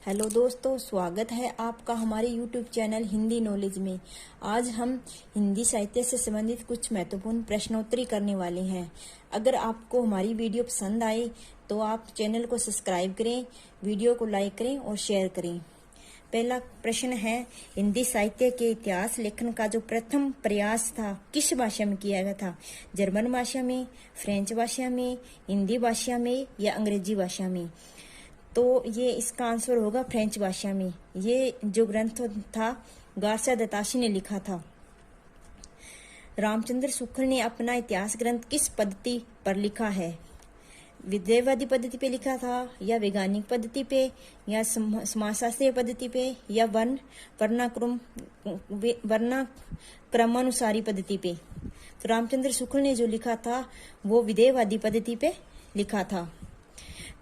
Hello दोस्तों, स्वागत है आपका हमारे YouTube चैनल हिंदी नॉलेज में। आज हम हिंदी साहित्य से संबंधित कुछ महत्वपूर्ण प्रश्नोत्तरी करने वाले हैं। अगर आपको हमारी वीडियो पसंद आए तो आप चैनल को सब्सक्राइब करें, वीडियो को लाइक करें और शेयर करें। पहला प्रश्न है, हिंदी साहित्य के इतिहास लेखन का जो प्रथम प्रयास था किस भाषा में किया गया था? जर्मन भाषा में, फ्रेंच भाषा में, हिंदी भाषा में या अंग्रेजी भाषा में? तो ये इसका आंसर होगा फ्रेंच भाषा में। ये जो ग्रंथ था गार्सिया द तासी ने लिखा था। रामचंद्र शुक्ल ने अपना इतिहास ग्रंथ किस पद्धति पर लिखा है? विद्यावादी पद्धति पे लिखा था या वैज्ञानिक पद्धति पे या समाजशास्त्रीय पद्धति पे या वर्णाक्रमानुसारी पद्धति पे? तो रामचंद्र शुक्ल ने जो लिखा था वो विद्यावादी पद्धति पे लिखा था।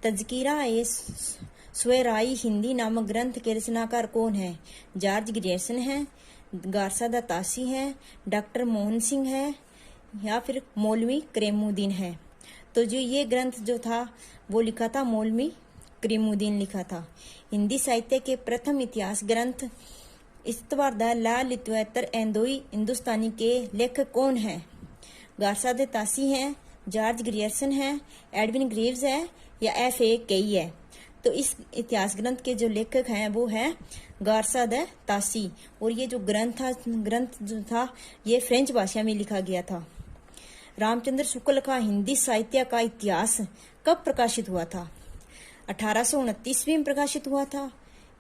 तज़किरा ए स्वराई हिंदी नामक ग्रंथ के रचनाकार कौन है? जॉर्ज ग्रियर्सन है, गार्सिया द तासी है, डॉक्टर मोहन सिंह है या फिर मौलवी करीमुद्दीन है? तो जो ये ग्रंथ जो था वो लिखा था मौलवी करीमुद्दीन लिखा था। हिंदी साहित्य के प्रथम इतिहास ग्रंथ इस्तवार द ला लित्वेतर एंदोई हिंदुस्तानी के लेखक कौन है? गार्सिया द तासी है, जॉर्ज ग्रियर्सन है, एडविन ग्रीव्स है या F.A. केई है? तो इस इतिहास ग्रंथ के जो लेखक हैं वो है गार्सिया द तासी। और ये जो ग्रंथ जो था ये फ्रेंच भाषा में लिखा गया था। रामचंद्र शुक्ल का हिंदी साहित्य का इतिहास कब प्रकाशित हुआ था? 1829 ईस्वी में प्रकाशित हुआ था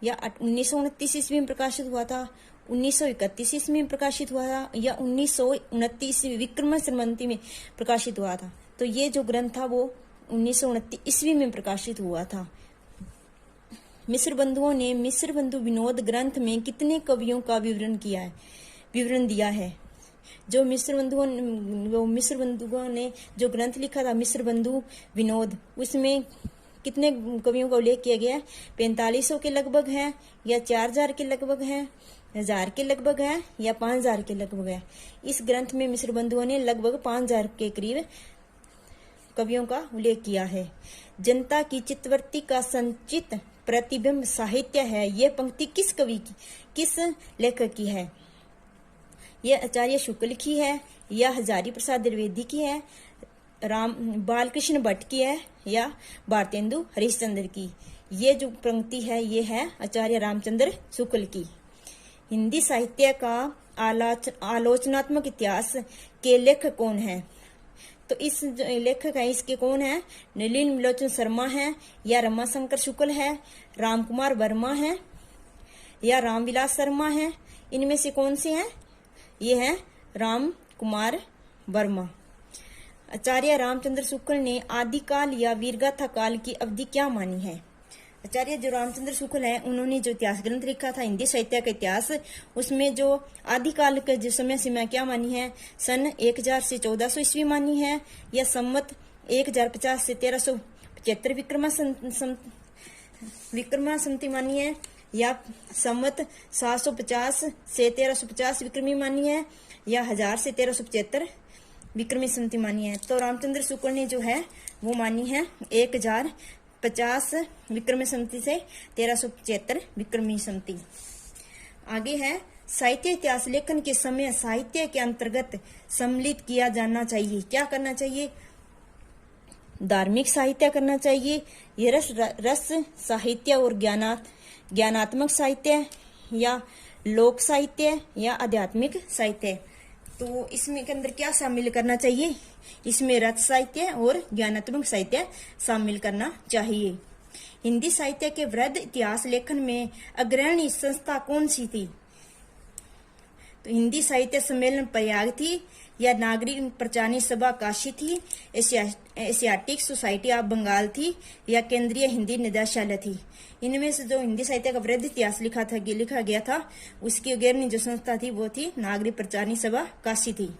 या 1929 ईस्वी में प्रकाशित हुआ था, 1931 ईस्वी में प्रकाशित हुआ था या 1929 विक्रम संवत में प्रकाशित हुआ था? तो ये जो ग्रंथ था वो 1929 ईस्वी में प्रकाशित हुआ था। मिस्र बंधुओं ने मिस्र बंधु विनोद ग्रंथ में कितने कवियों का विवरण दिया है? जो मिस्र बंधुओं ने जो ग्रंथ लिखा था मिस्र बंधु विनोद, उसमें कितने कवियों का उल्लेख किया गया है? 4500 के लगभग है या 4000 के लगभग है, 1000 के लगभग है या 5000 के लगभग है? इस ग्रंथ में मिस्र बंधुओं ने लगभग 5000 के करीब कवियों का उल्लेख किया है। जनता की चित्तवृत्ति का संचित प्रतिबिंब साहित्य है, ये पंक्ति किस लेखक की है? यह आचार्य शुक्ल की है या हजारी प्रसाद द्विवेदी की है, बालकृष्ण भट्ट की है या भारतेंदु हरिश्चंद्र की? ये जो पंक्ति है ये है आचार्य रामचंद्र शुक्ल की। हिंदी साहित्य का आलोचनात्मक इतिहास के लेखक कौन है? तो इस लेखक है इसके कौन है? नलिन लोचन शर्मा है या रमाशंकर शुक्ल है, रामकुमार वर्मा है या रामविलास शर्मा है? इनमें से कौन से हैं? ये है रामकुमार वर्मा। आचार्य रामचंद्र शुक्ल ने आदिकाल या वीरगाथा काल की अवधि क्या मानी है? आचार्य जो रामचंद्र शुक्ल है उन्होंने जो इतिहास ग्रंथ लिखा था हिंदी साहित्य का इतिहास, उसमें जो आदिकाल के जो समय सीमा क्या मानी है? सन 1000 से 1400 ईस्वी मानी है या संवत 1050 से 1375 विक्रमा संमति मानी है या संवत 750 से 1350 विक्रमी मानी है या 1000 से 1375 विक्रमी संमति मानी है? तो रामचंद्र शुक्ल ने जो है वो मानी है 1050 विक्रमी संमति से 1375 विक्रमी संमति। आगे है, साहित्य इतिहास लेखन के समय साहित्य के अंतर्गत सम्मिलित किया जाना चाहिए। क्या करना चाहिए? धार्मिक साहित्य करना चाहिए, ये रस साहित्य और ज्ञानात्मक साहित्य या लोक साहित्य या आध्यात्मिक साहित्य? तो इसमें के अंदर क्या शामिल करना चाहिए? इसमें रस साहित्य और ज्ञानात्मक साहित्य शामिल करना चाहिए। हिंदी साहित्य के वृहद इतिहास लेखन में अग्रणी संस्था कौन सी थी? तो हिंदी साहित्य सम्मेलन प्रयाग थी या नागरिक प्रचारणी सभा काशी थी, एशियाटिक सोसाइटी ऑफ बंगाल थी या केंद्रीय हिंदी निदेशालय थी? इनमें से जो हिंदी साहित्य का वृहद इतिहास लिखा गया था उसकी अग्रणी जो संस्था थी वो थी नागरिक प्रचारणी सभा काशी थी।